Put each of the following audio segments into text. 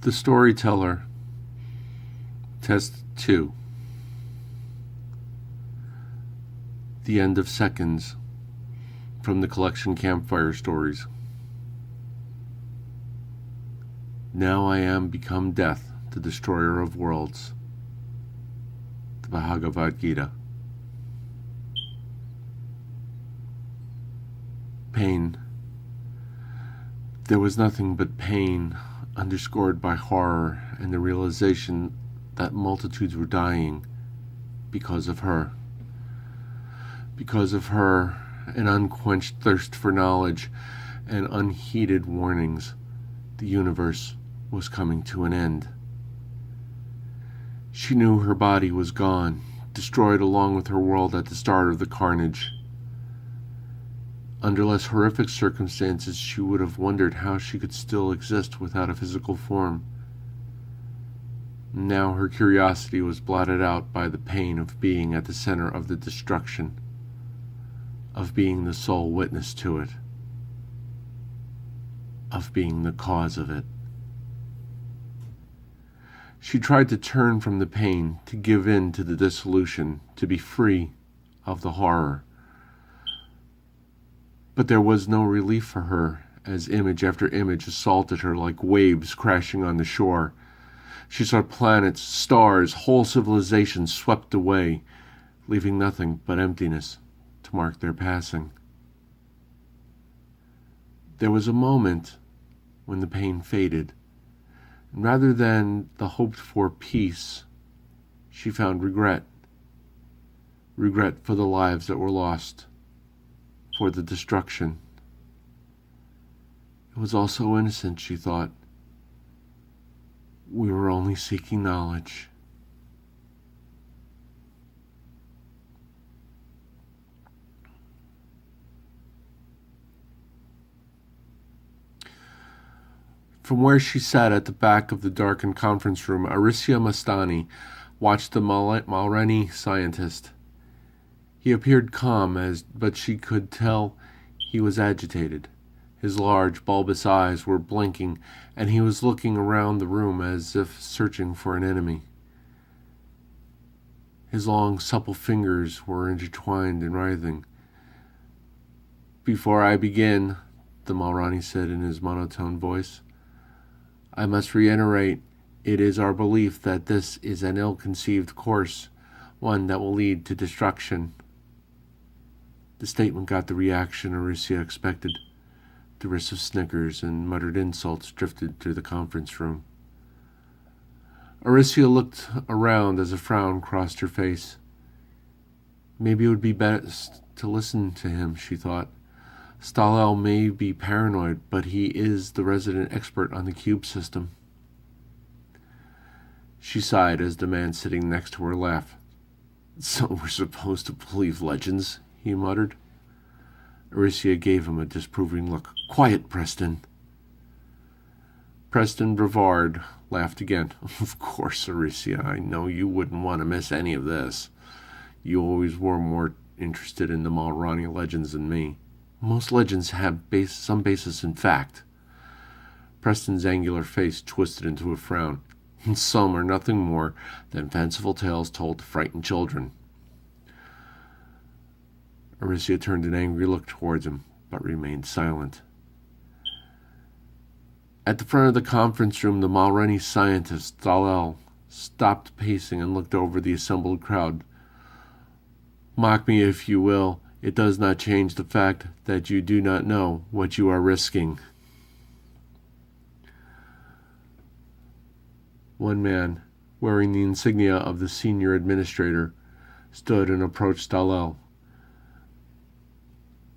The Storyteller, Test 2. The End of Seconds, from the collection Campfire Stories. Now I am become death, the destroyer of worlds. The Bhagavad Gita. Pain. There was nothing but pain, underscored by horror and the realization that multitudes were dying because of her. Because of her, an unquenched thirst for knowledge and unheeded warnings, the universe was coming to an end. She knew her body was gone, destroyed along with her world at the start of the carnage. Under less horrific circumstances, she would have wondered how she could still exist without a physical form. Now her curiosity was blotted out by the pain of being at the center of the destruction, of being the sole witness to it, of being the cause of it. She tried to turn from the pain, to give in to the dissolution, to be free of the horror. But there was no relief for her, as image after image assaulted her like waves crashing on the shore. She saw planets, stars, whole civilizations swept away, leaving nothing but emptiness to mark their passing. There was a moment when the pain faded, and rather than the hoped-for peace, she found regret. Regret for the lives that were lost, for the destruction. It was all so innocent, she thought. We were only seeking knowledge. From where she sat at the back of the darkened conference room, Arisya Mastani watched the Mulrani scientist. He appeared calm, but she could tell he was agitated. His large, bulbous eyes were blinking, and he was looking around the room as if searching for an enemy. His long, supple fingers were intertwined and writhing. "Before I begin," the Mulrani said in his monotone voice, "I must reiterate, it is our belief that this is an ill-conceived course, one that will lead to destruction." The statement got the reaction Arisya expected. Derisive snickers and muttered insults drifted through the conference room. Arisya looked around as a frown crossed her face. Maybe it would be best to listen to him, she thought. Storyteller may be paranoid, but he is the resident expert on the cube system. She sighed as the man sitting next to her laughed. "So we're supposed to believe legends?" he muttered. Arisya gave him a disapproving look. "Quiet, Preston." Preston Brevard laughed again. "Of course, Arisya, I know you wouldn't want to miss any of this. You always were more interested in the Mulrani legends than me. Most legends have some basis in fact." Preston's angular face twisted into a frown. "Some are nothing more than fanciful tales told to frighten children." Arisya turned an angry look towards him, but remained silent. At the front of the conference room, the Mulrani scientist, Storyteller, stopped pacing and looked over the assembled crowd. "Mock me if you will, it does not change the fact that you do not know what you are risking." One man, wearing the insignia of the senior administrator, stood and approached Storyteller.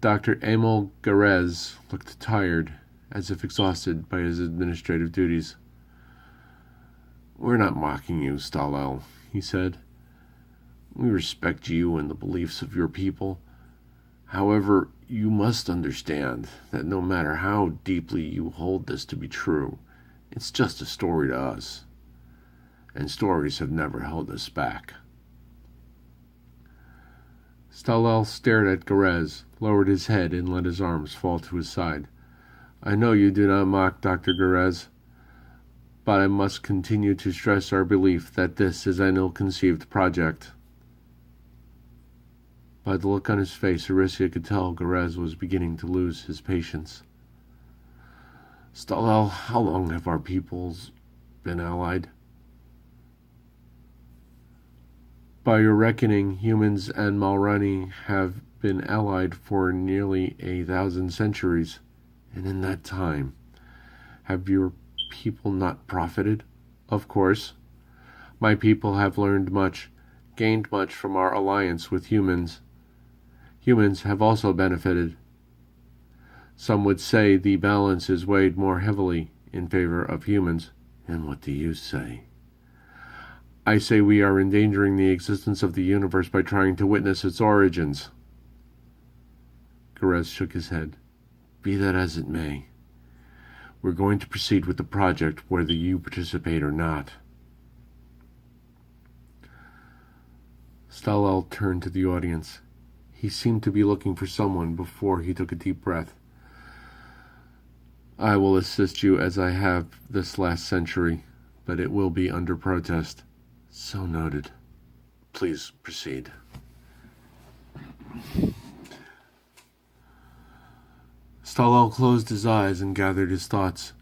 Dr. Emil Garez looked tired, as if exhausted by his administrative duties. "We're not mocking you, Storyteller," he said. "We respect you and the beliefs of your people. However, you must understand that no matter how deeply you hold this to be true, it's just a story to us. And stories have never held us back." Storyteller stared at Garez, lowered his head, and let his arms fall to his side. "I know you do not mock, Dr. Garez. but I must continue to stress our belief that this is an ill-conceived project." By the look on his face, Aricia could tell Garez was beginning to lose his patience. "Stallel, how long have our peoples been allied?" "By your reckoning, humans and Mulroney have been allied for nearly 1,000 centuries. And in that time, have your people not profited?" "Of course. My people have learned much, gained much from our alliance with humans. Humans have also benefited. Some would say the balance is weighed more heavily in favor of humans." "And what do you say?" "I say we are endangering the existence of the universe by trying to witness its origins." Garez shook his head. "Be that as it may, we're going to proceed with the project whether you participate or not." Stallel turned to the audience. He seemed to be looking for someone before he took a deep breath. "I will assist you as I have this last century, but it will be under protest." "So noted. Please proceed." Stallel closed his eyes and gathered his thoughts.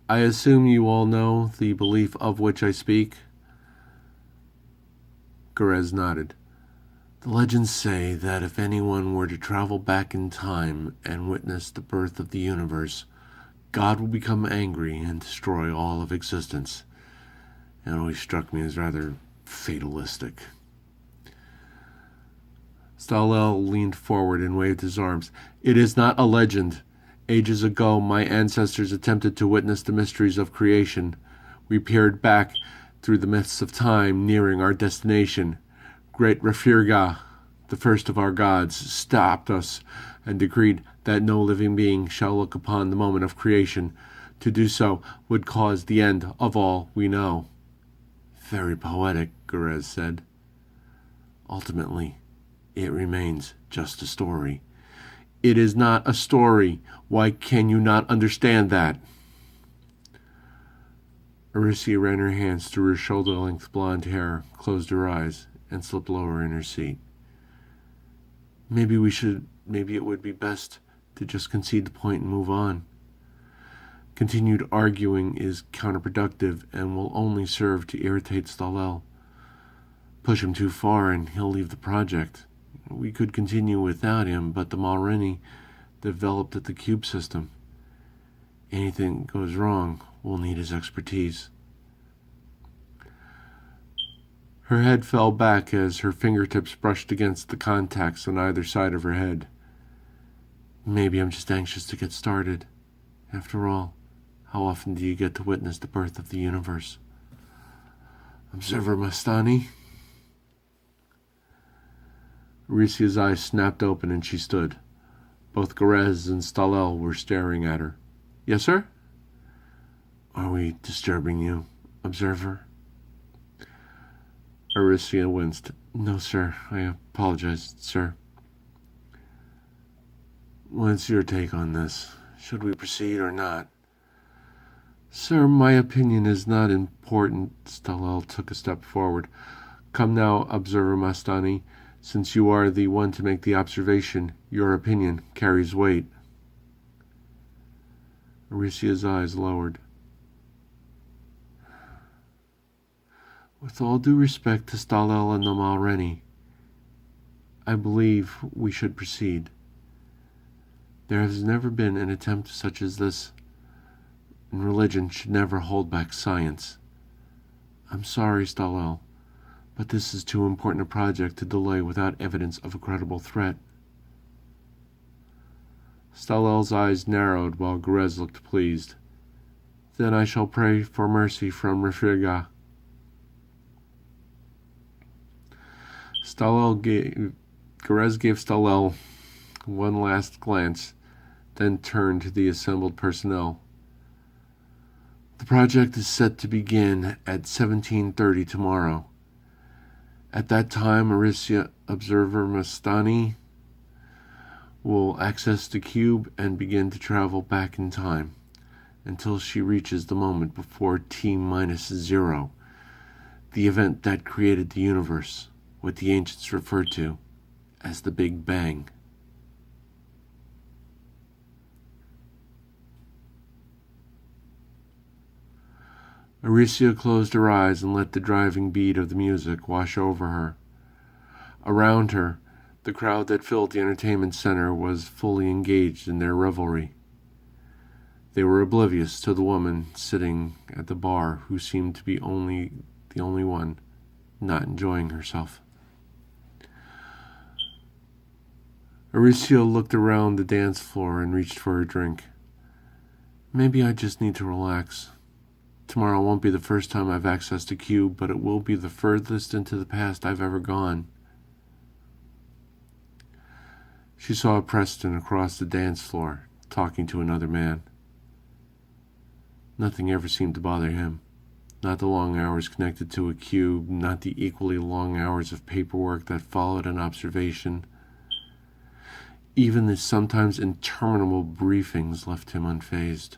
"I assume you all know the belief of which I speak?" Garez nodded. "The legends say that if anyone were to travel back in time and witness the birth of the universe, God will become angry and destroy all of existence. It always struck me as rather fatalistic." Stallel leaned forward and waved his arms. "It is not a legend. Ages ago, my ancestors attempted to witness the mysteries of creation. We peered back through the mists of time, nearing our destination. Great Refirga, the first of our gods, stopped us and decreed that no living being shall look upon the moment of creation. To do so would cause the end of all we know." "Very poetic," Garez said. "Ultimately, it remains just a story." "It is not a story. Why can you not understand that?" Aricia ran her hands through her shoulder-length blonde hair, closed her eyes, and slipped lower in her seat. Maybe it would be best to just concede the point and move on. Continued arguing is counterproductive and will only serve to irritate Stallel. Push him too far and he'll leave the project. We could continue without him, but the Mulroney developed the cube system. Anything goes wrong, we'll need his expertise. Her head fell back as her fingertips brushed against the contacts on either side of her head. Maybe I'm just anxious to get started. After all, how often do you get to witness the birth of the universe? Observer Mastani? Aricia's eyes snapped open and she stood. Both Garez and Stallel were staring at her. Yes, sir? Are we disturbing you, Observer? Aricia winced. No, sir. I apologize, sir. What's your take on this? Should we proceed or not? Sir, my opinion is not important. Stallel took a step forward. Come now, Observer Mastani. Since you are the one to make the observation, your opinion carries weight. Aricia's eyes lowered. With all due respect to Stallel and the Mulroney, I believe we should proceed. There has never been an attempt such as this, and religion should never hold back science. I'm sorry, Stallel, but this is too important a project to delay without evidence of a credible threat. Stallel's eyes narrowed while Garez looked pleased. Then I shall pray for mercy from Refirga. Garez gave Stallel one last glance, then turned to the assembled personnel. The project is set to begin at 17:30 tomorrow. At that time, Aricia Observer Mastani will access the cube and begin to travel back in time. until she reaches the moment before T-0, the event that created the universe, what the ancients referred to as the Big Bang. Aricia closed her eyes and let the driving beat of the music wash over her. Around her, the crowd that filled the entertainment center was fully engaged in their revelry. They were oblivious to the woman sitting at the bar who seemed to be the only one not enjoying herself. Aricia looked around the dance floor and reached for a drink. Maybe I just need to relax. Tomorrow won't be the first time I've accessed a cube, but it will be the furthest into the past I've ever gone. She saw Preston across the dance floor, talking to another man. Nothing ever seemed to bother him. Not the long hours connected to a cube, not the equally long hours of paperwork that followed an observation. Even the sometimes interminable briefings left him unfazed.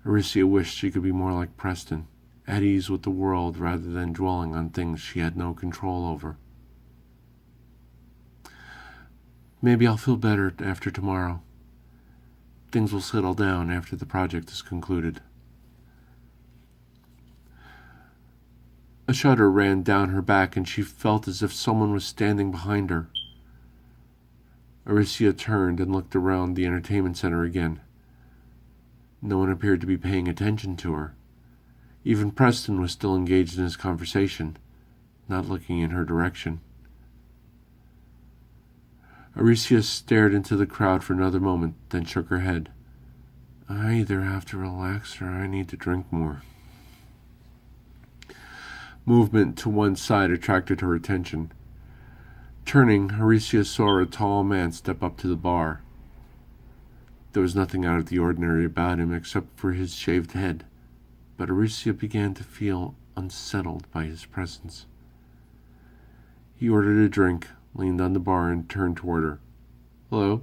Aricia wished she could be more like Preston, at ease with the world rather than dwelling on things she had no control over. Maybe I'll feel better after tomorrow. Things will settle down after the project is concluded. A shudder ran down her back and she felt as if someone was standing behind her. Aricia turned and looked around the entertainment center again. No one appeared to be paying attention to her. Even Preston was still engaged in his conversation, not looking in her direction. Aricia stared into the crowd for another moment, then shook her head. I either have to relax or I need to drink more. Movement to one side attracted her attention. Turning, Aricia saw a tall man step up to the bar. There was nothing out of the ordinary about him except for his shaved head, but Aricia began to feel unsettled by his presence. He ordered a drink, leaned on the bar, and turned toward her. Hello,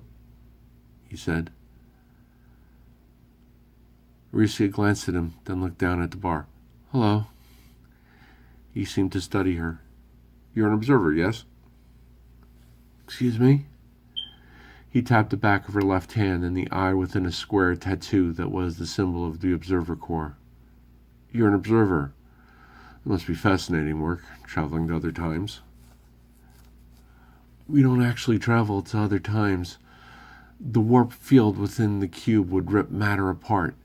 he said. Aricia glanced at him, then looked down at the bar. Hello. He seemed to study her. You're an observer, yes? Excuse me? He tapped the back of her left hand and the eye within a square tattoo that was the symbol of the Observer Corps. You're an observer. It must be fascinating work, traveling to other times. We don't actually travel to other times. The warp field within the cube would rip matter apart.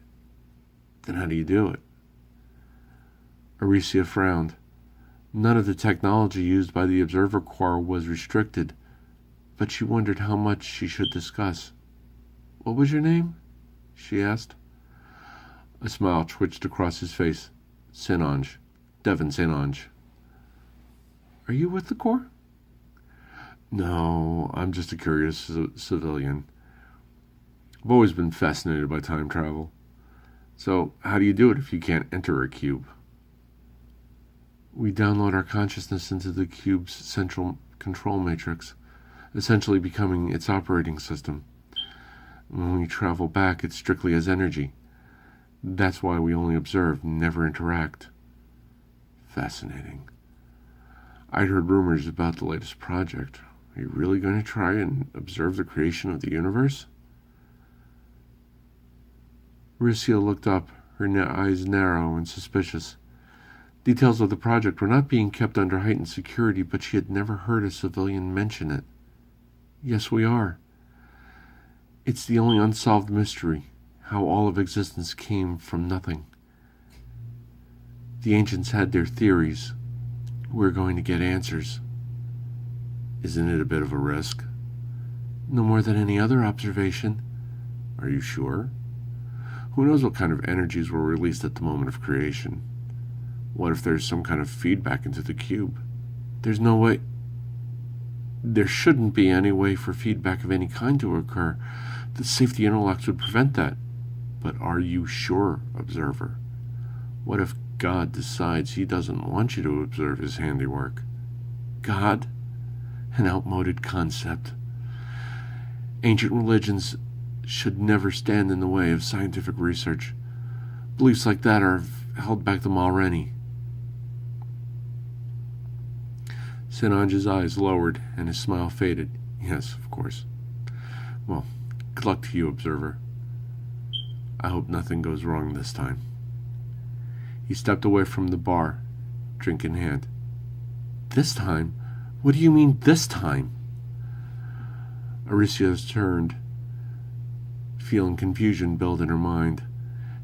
Then how do you do it? Aricia frowned. None of the technology used by the Observer Corps was restricted, but she wondered how much she should discuss. What was your name? She asked. A smile twitched across his face. Sinanj. Devin Sinanj. Are you with the Corps? No, I'm just a curious civilian. I've always been fascinated by time travel. So, how do you do it if you can't enter a cube? We download our consciousness into the cube's central control matrix, essentially becoming its operating system. When we travel back, it's strictly as energy. That's why we only observe, never interact. Fascinating. I'd heard rumors about the latest project. Are you really going to try and observe the creation of the universe? Aricia looked up, her eyes narrow and suspicious. Details of the project were not being kept under heightened security, but she had never heard a civilian mention it. Yes, we are. It's the only unsolved mystery, how all of existence came from nothing. The ancients had their theories. We're going to get answers. Isn't it a bit of a risk? No more than any other observation. Are you sure? Who knows what kind of energies were released at the moment of creation? What if there's some kind of feedback into the cube? There's no way. There shouldn't be any way for feedback of any kind to occur. The safety interlocks would prevent that. But are you sure, observer? What if God decides he doesn't want you to observe his handiwork? God? An outmoded concept. Ancient religions should never stand in the way of scientific research. Beliefs like that are held back them already. St. Ange's eyes lowered and his smile faded. Yes, of course. Well, good luck to you, observer. I hope nothing goes wrong this time. He stepped away from the bar, drink in hand. This time? What do you mean, this time? Aricia turned, feeling confusion build in her mind.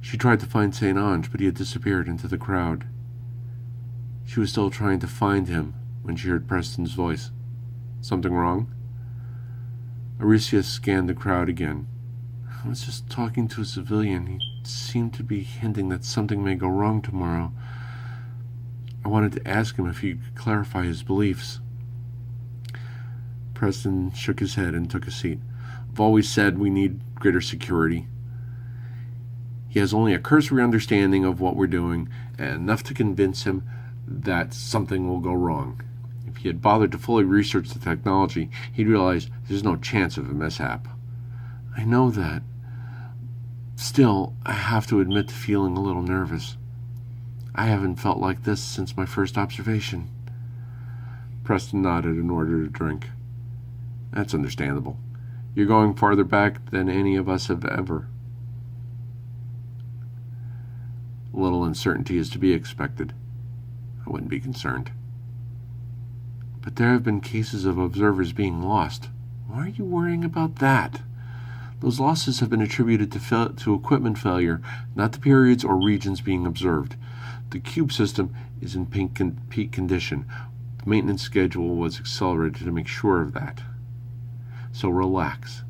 She tried to find St. Ange, but he had disappeared into the crowd. She was still trying to find him when she heard Preston's voice. Something wrong? Aricia scanned the crowd again. I was just talking to a civilian. He seemed to be hinting that something may go wrong tomorrow. I wanted to ask him if he could clarify his beliefs. Preston shook his head and took a seat. I've always said we need greater security. He has only a cursory understanding of what we're doing, and enough to convince him that something will go wrong. If he had bothered to fully research the technology, he'd realize there's no chance of a mishap. I know that. Still, I have to admit to feeling a little nervous. I haven't felt like this since my first observation. Preston nodded and ordered a drink. That's understandable. You're going farther back than any of us have ever. A little uncertainty is to be expected. I wouldn't be concerned. But there have been cases of observers being lost. Why are you worrying about that? Those losses have been attributed to equipment failure, not to periods or regions being observed. The cube system is in peak condition. The maintenance schedule was accelerated to make sure of that. So relax.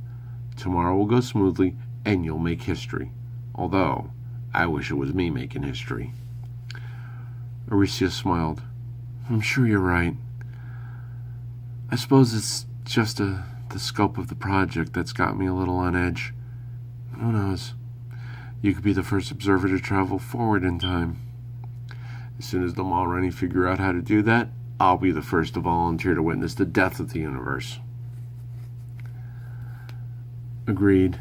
Tomorrow will go smoothly, and you'll make history. Although, I wish it was me making history. Aricia smiled. I'm sure you're right. I suppose it's just the scope of the project that's got me a little on edge. Who knows? You could be the first observer to travel forward in time. As soon as the Mulroney figure out how to do that, I'll be the first to volunteer to witness the death of the universe. Agreed.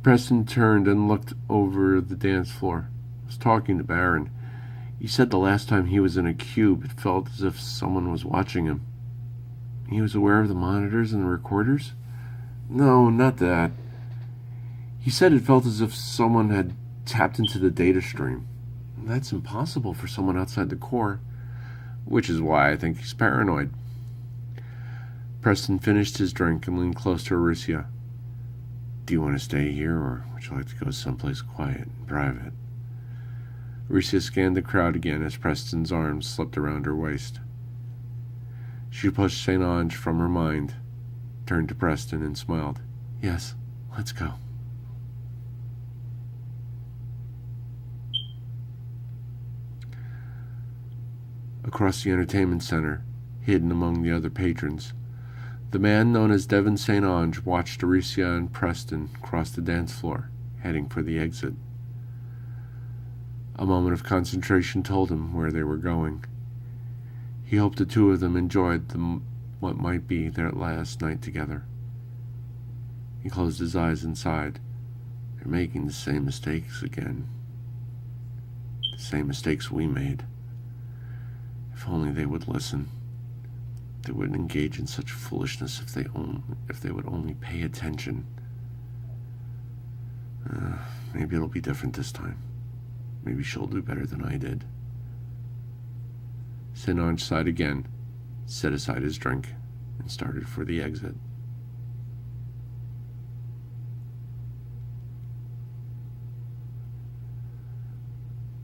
Preston turned and looked over the dance floor. I was talking to Baron. He said the last time he was in a cube, it felt as if someone was watching him. He was aware of the monitors and the recorders? No, not that. He said it felt as if someone had tapped into the data stream. That's impossible for someone outside the core, which is why I think he's paranoid. Preston finished his drink and leaned close to Aricia. Do you want to stay here, or would you like to go someplace quiet and private? Aricia scanned the crowd again as Preston's arms slipped around her waist. She pushed St. Ange from her mind, turned to Preston, and smiled. Yes, let's go. Across the entertainment center, hidden among the other patrons, the man known as Devin St. Ange watched Aricia and Preston cross the dance floor, heading for the exit. A moment of concentration told him where they were going. He hoped the two of them enjoyed what might be their last night together. He closed his eyes and sighed. They're making the same mistakes again. The same mistakes we made. If only they would listen. They wouldn't engage in such foolishness if they would only pay attention. Maybe it'll be different this time. Maybe she'll do better than I did. St. Ange sighed again, set aside his drink, and started for the exit.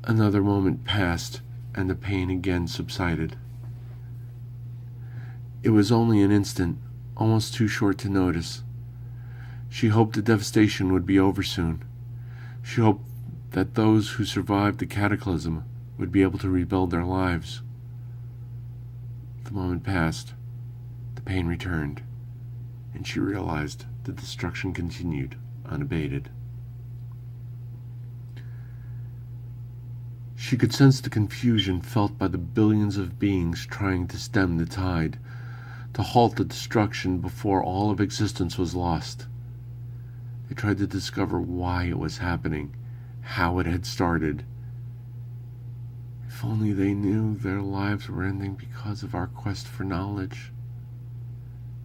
Another moment passed, and the pain again subsided. It was only an instant, almost too short to notice. She hoped the devastation would be over soon. She hoped that those who survived the cataclysm would be able to rebuild their lives. The moment passed, the pain returned, and she realized the destruction continued unabated. She could sense the confusion felt by the billions of beings trying to stem the tide. to halt the destruction before all of existence was lost. They tried to discover why it was happening, how it had started. If only they knew their lives were ending because of our quest for knowledge.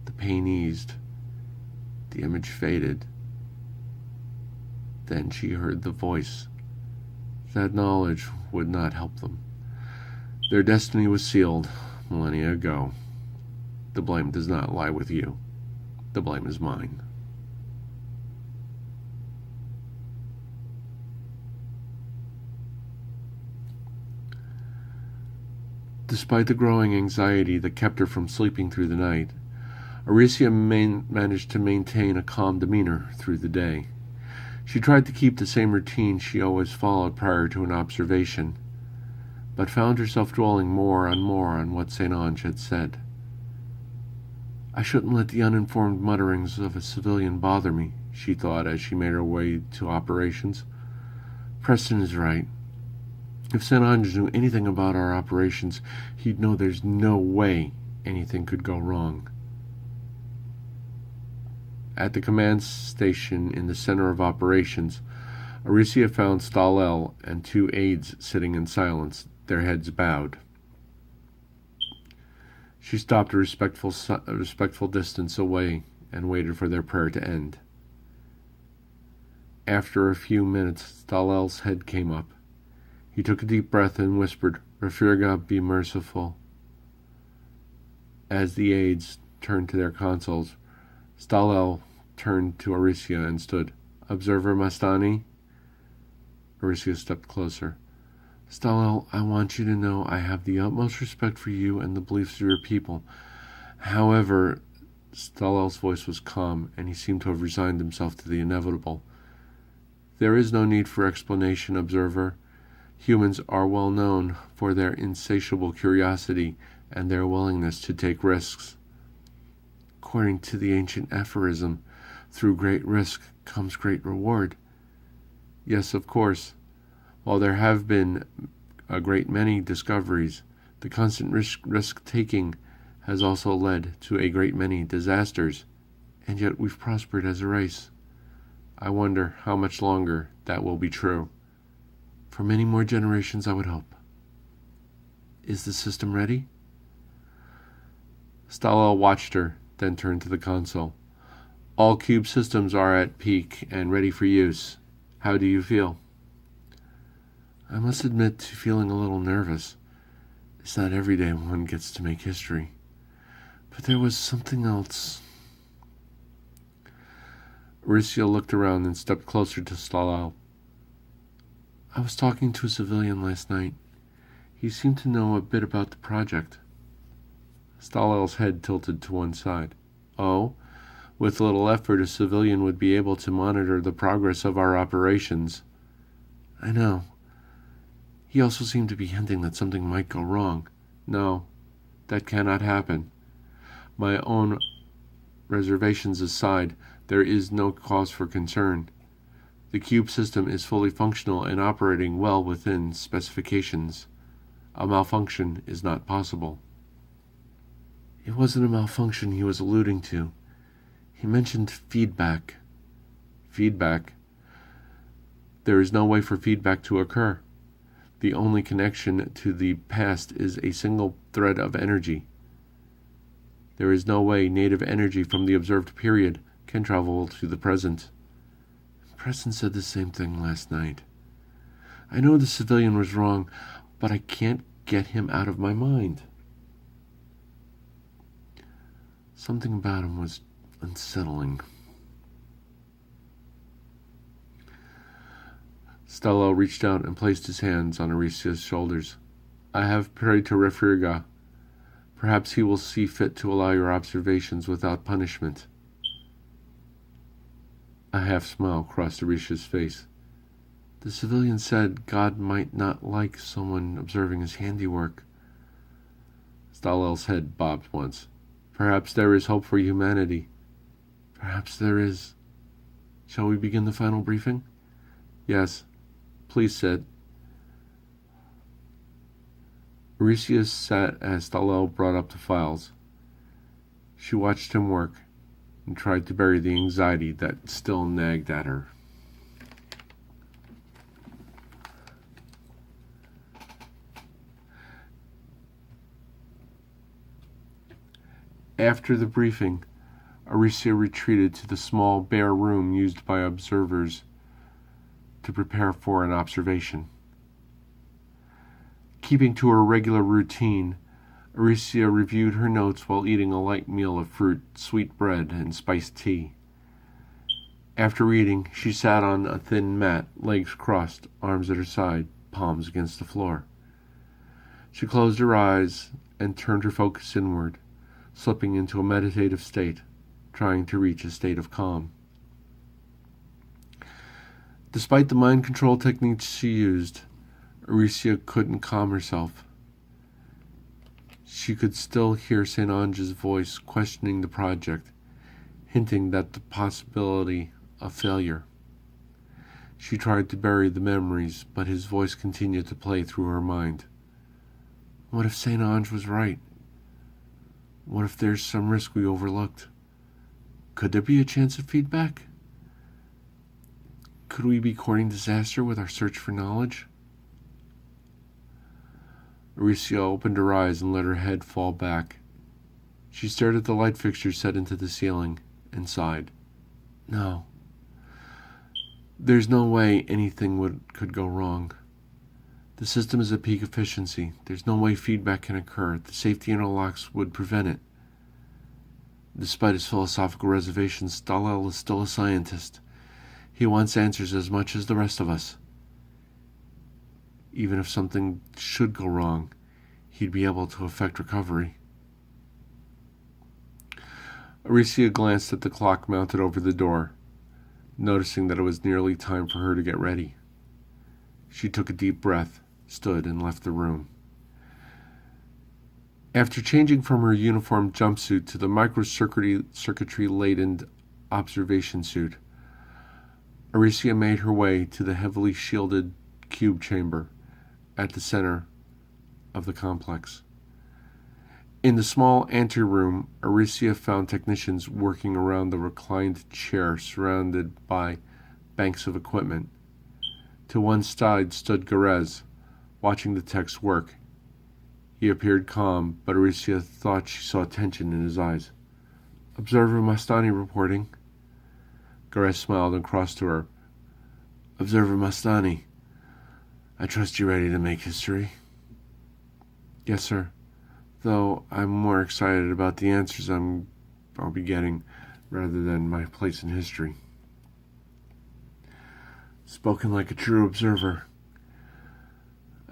The pain eased. The image faded. Then she heard the voice. That knowledge would not help them. Their destiny was sealed millennia ago. The blame does not lie with you. The blame is mine. Despite the growing anxiety that kept her from sleeping through the night, Aricia managed to maintain a calm demeanor through the day. She tried to keep the same routine she always followed prior to an observation, but found herself dwelling more on what St. Ange had said. I shouldn't let the uninformed mutterings of a civilian bother me, she thought as she made her way to operations. Preston is right. If St. Ange knew anything about our operations, he'd know there's no way anything could go wrong. At the command station in the center of operations, Aricia found Storyteller and 2 aides sitting in silence, their heads bowed. She stopped a respectful distance away and waited for their prayer to end. After a few minutes, Storyteller's head came up. He took a deep breath and whispered, Refriga, be merciful. As the aides turned to their consoles, Storyteller turned to Aricia and stood. Observer Mastani? Aricia stepped closer. Storyteller, I want you to know I have the utmost respect for you and the beliefs of your people. However, Storyteller's voice was calm, and he seemed to have resigned himself to the inevitable. There is no need for explanation, Observer. Humans are well known for their insatiable curiosity and their willingness to take risks. According to the ancient aphorism, through great risk comes great reward. Yes, of course. While there have been a great many discoveries, the constant risk-taking has also led to a great many disasters, and yet we've prospered as a race. I wonder how much longer that will be true. For many more generations, I would hope. Is the system ready? Storyteller watched her, then turned to the console. All cube systems are at peak and ready for use. How do you feel? I must admit to feeling a little nervous. It's not every day one gets to make history. But there was something else. Aricia looked around and stepped closer to Storyteller. I was talking to a civilian last night. He seemed to know a bit about the project. Storyteller's head tilted to one side. Oh? With little effort, a civilian would be able to monitor the progress of our operations. I know. He also seemed to be hinting that something might go wrong. No, that cannot happen. My own reservations aside, there is no cause for concern. The cube system is fully functional and operating well within specifications. A malfunction is not possible. It wasn't a malfunction he was alluding to. He mentioned feedback. Feedback? There is no way for feedback to occur. The only connection to the past is a single thread of energy. There is no way native energy from the observed period can travel to the present. Preston said the same thing last night. I know the civilian was wrong, but I can't get him out of my mind. Something about him was unsettling. Storyteller reached out and placed his hands on Aricia's shoulders. I have prayed to Refriga. Perhaps he will see fit to allow your observations without punishment. A half smile crossed Aricia's face. The civilian said God might not like someone observing his handiwork. Storyteller's head bobbed once. Perhaps there is hope for humanity. Perhaps there is. Shall we begin the final briefing? Yes. Please sit. Aricia sat as Storyteller brought up the files. She watched him work and tried to bury the anxiety that still nagged at her. After the briefing, Aricia retreated to the small, bare room used by observers to prepare for an observation. Keeping to her regular routine, Aricia reviewed her notes while eating a light meal of fruit, sweet bread, and spiced tea. After eating, she sat on a thin mat, legs crossed, arms at her side, palms against the floor. She closed her eyes and turned her focus inward, slipping into a meditative state, trying to reach a state of calm. Despite the mind control techniques she used, Aricia couldn't calm herself. She could still hear St. Ange's voice questioning the project, hinting at the possibility of failure. She tried to bury the memories, but his voice continued to play through her mind. What if St. Ange was right? What if there's some risk we overlooked? Could there be a chance of feedback? Could we be courting disaster with our search for knowledge? Aricia opened her eyes and let her head fall back. She stared at the light fixture set into the ceiling and sighed. No. There's no way anything could go wrong. The system is at peak efficiency. There's no way feedback can occur. The safety interlocks would prevent it. Despite his philosophical reservations, Storyteller is still a scientist. He wants answers as much as the rest of us. Even if something should go wrong, he'd be able to effect recovery. Aricia glanced at the clock mounted over the door, noticing that it was nearly time for her to get ready. She took a deep breath, stood, and left the room. After changing from her uniform jumpsuit to the microcircuitry-laden observation suit, Aricia made her way to the heavily shielded cube chamber at the center of the complex. In the small anteroom, Aricia found technicians working around the reclined chair surrounded by banks of equipment. To one side stood Garez, watching the techs work. He appeared calm, but Aricia thought she saw tension in his eyes. Observer Mastani reporting. Garez smiled and crossed to her. Observer Mastani, I trust you're ready to make history. Yes, sir. Though I'm more excited about the answers I'll be getting rather than my place in history. Spoken like a true observer.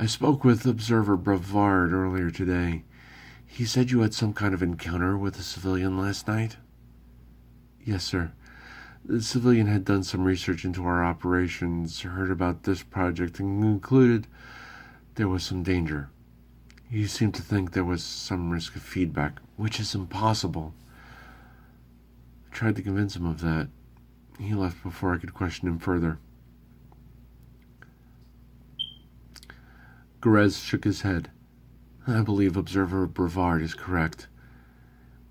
I spoke with Observer Brevard earlier today. He said you had some kind of encounter with a civilian last night? Yes, sir. The civilian had done some research into our operations, heard about this project, and concluded there was some danger. He seemed to think there was some risk of feedback, which is impossible. I tried to convince him of that. He left before I could question him further. Garez shook his head. I believe Observer Brevard is correct.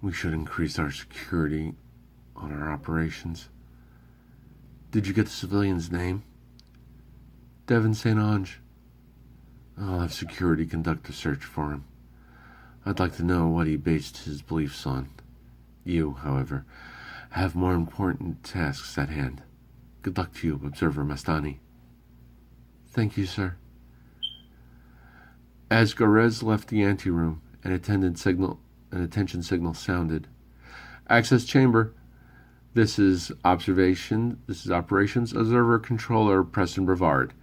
We should increase our security on our operations. Did you get the civilian's name? Devin St. Ange. I'll have security conduct a search for him. I'd like to know what he based his beliefs on. You, however, have more important tasks at hand. Good luck to you, Observer Mastani. Thank you, sir. As Garez left the anteroom, an attention signal sounded. Access chamber. This is Operations Observer Controller Preston Brevard.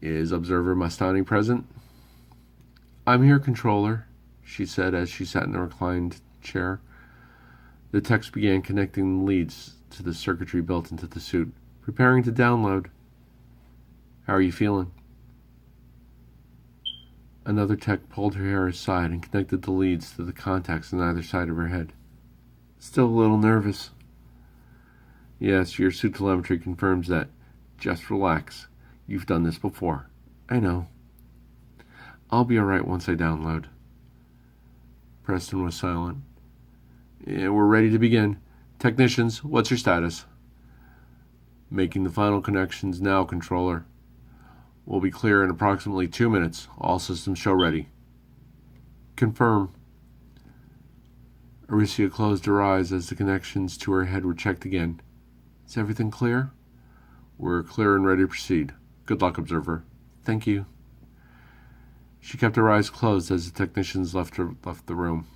Is Observer Mastani present? I'm here, Controller, she said as she sat in the reclined chair. The text began connecting leads to the circuitry built into the suit, preparing to download. How are you feeling? Another tech pulled her hair aside and connected the leads to the contacts on either side of her head. Still a little nervous. Yes, your suit telemetry confirms that. Just relax. You've done this before. I know. I'll be all right once I download. Preston was silent. Yeah, we're ready to begin. Technicians, what's your status? Making the final connections now, Controller. We'll be clear in approximately 2 minutes. All systems show ready. Confirm. Aricia closed her eyes as the connections to her head were checked again. Is everything clear? We're clear and ready to proceed. Good luck, Observer. Thank you. She kept her eyes closed as the technicians left the room.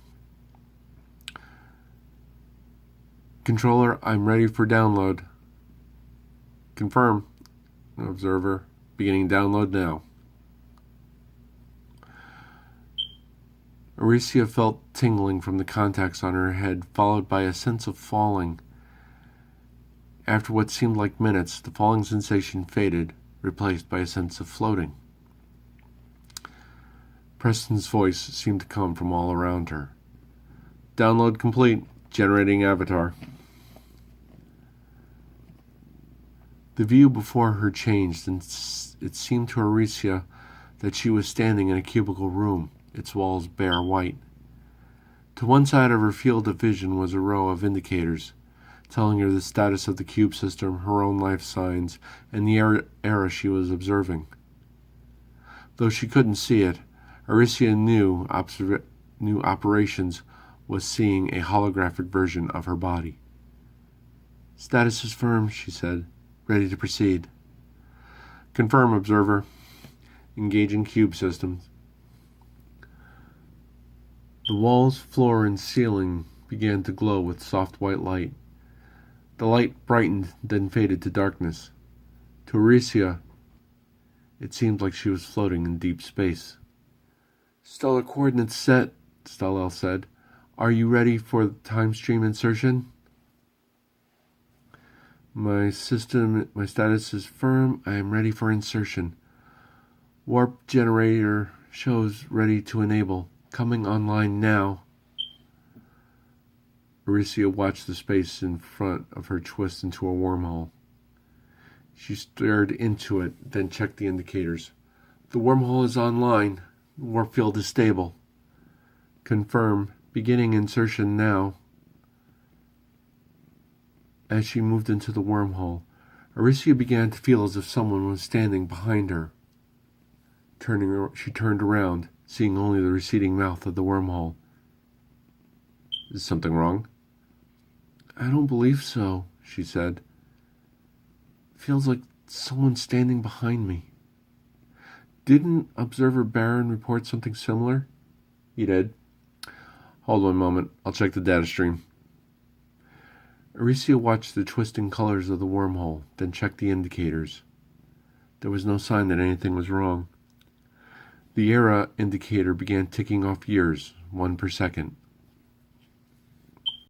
Controller, I'm ready for download. Confirm. Observer, beginning download now. Aricia felt tingling from the contacts on her head, followed by a sense of falling. After what seemed like minutes, the falling sensation faded, replaced by a sense of floating. Preston's voice seemed to come from all around her. Download complete. Generating avatar. The view before her changed, and it seemed to Aricia that she was standing in a cubicle room, its walls bare white. To one side of her field of vision was a row of indicators, telling her the status of the cube system, her own life signs, and the era she was observing. Though she couldn't see it, Aricia knew operations was seeing a holographic version of her body. Status is firm, she said. Ready to proceed. Confirm, Observer. Engaging cube systems. The walls, floor, and ceiling began to glow with soft white light. The light brightened, then faded to darkness. To Aricia, it seemed like she was floating in deep space. Stellar coordinates set, Storyteller said. Are you ready for the time stream insertion? My status is firm. I am ready for insertion. Warp generator shows ready to enable. Coming online now. Aricia watched the space in front of her twist into a wormhole. She stared into it, then checked the indicators. The wormhole is online. The warp field is stable. Confirm. Beginning insertion now. As she moved into the wormhole, Aricia began to feel as if someone was standing behind her. She turned around, seeing only the receding mouth of the wormhole. Is something wrong? I don't believe so, she said. Feels like someone's standing behind me. Didn't Observer Baron report something similar? He did. Hold one moment. I'll check the data stream. Aricia watched the twisting colors of the wormhole, then checked the indicators. There was no sign that anything was wrong. The era indicator began ticking off years, 1 per second.